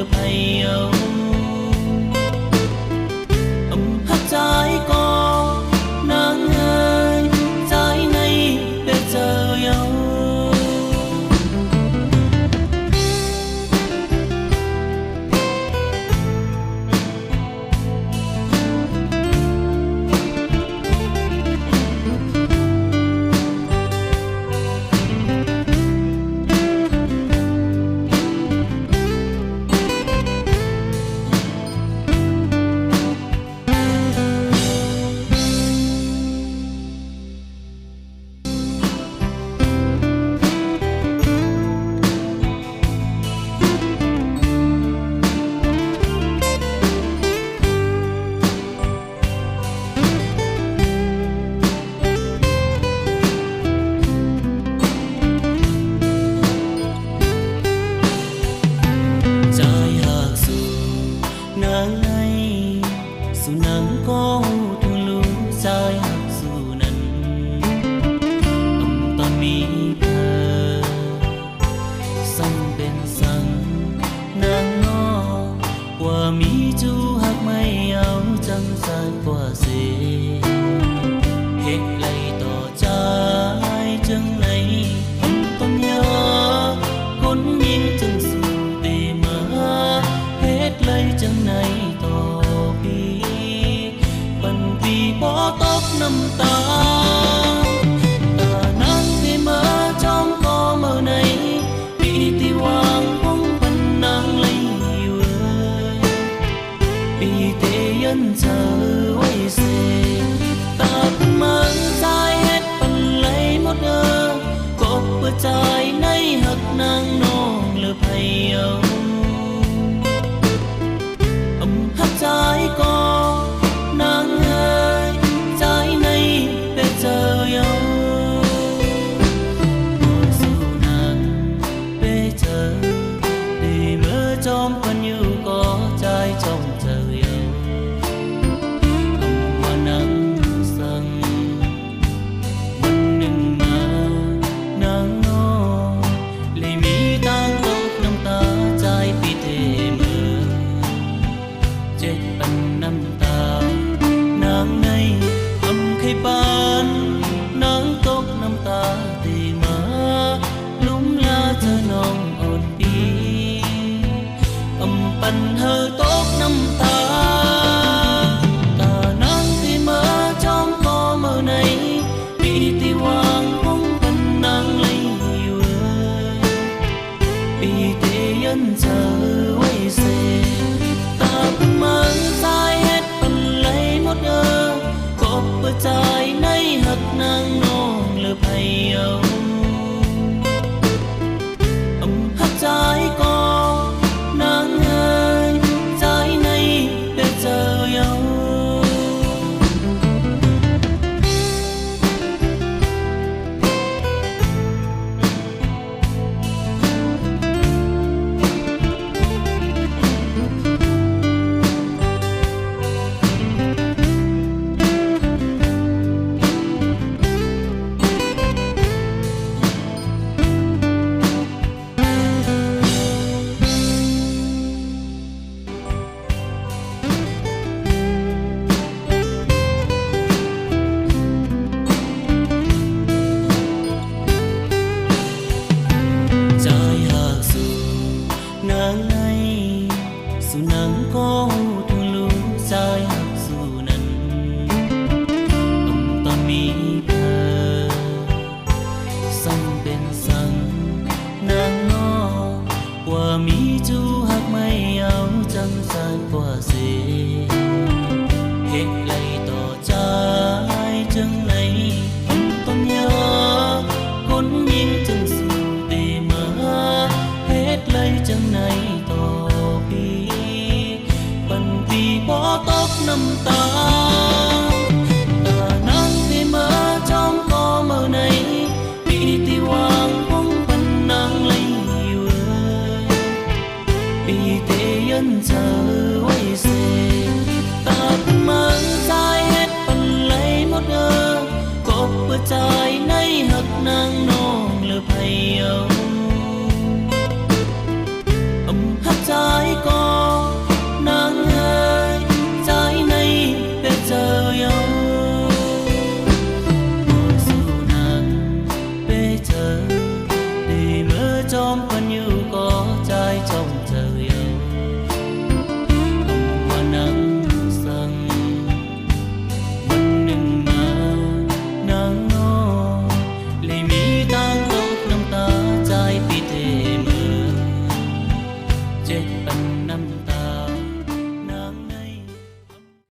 lợp hay âu hát trái có nắng ơi trái này để chờ nhau nắng ấy dù nắng có thương lưu dài dù nắng toàn mi thơ xanh bên xanh nắng ngó qua mi chu hạt mây áo trắng dài qua dê hết lấy tỏ trái chân này con nhớ con nhìn chân dù tê mơ hết lấy chân này tỏ bi phần vì bỏ tóc năm ta nắng thì mơ trong có mơ này bị tiêu hoàng không phần nắng lấy nhiều ơi bị thế nhân chờ quay xe ta mơ dài hết phần lấy một ơ cột bữa trái nay hất nắng non lợp hay âu trái có nắng ơi trái này để chờ nhau dù nắng để chờ để mơ trong con như có trái trong chờ yêu qua nắng xanh mình mà nắng nó lấy mi tăng tốt năm ta trái bị thế mưa chết bằng năm ta nắng này âm khi ban nắng tốt năm ta thì mơ lúng la cho nong ồn đi âm phần hơi tốt năm ta nắng thì mơ trong có mơ này bị tiêu hoàng không phần nắng lấy nhiều ơi bị thế nhân chờ quay xe mơ dài hết phần lấy một ơ cột bữa trái nay hất nắng non lợp hay âu hát trái có nắng ơi trái này để chờ nhau nắng ấy dù nắng có thương lưu dài dù nắng toàn mi thơ xanh bên xanh nắng ngó qua mi chu hạt mây áo trắng dài qua dê hết lấy tỏ trái chân này con nhớ con nhìn chân dù tê mơ hết lấy chân này tỏ bi phần vì bỏ tóc năm ta nắng thì mơ trong có mơ này bị tiêu hoàng không phần nắng lấy nhiều ơi bị thế nhân chờ quay xe ta mơ dài hết phần lấy một ơ cột bữa trái nay hất nắng non lợp hay âu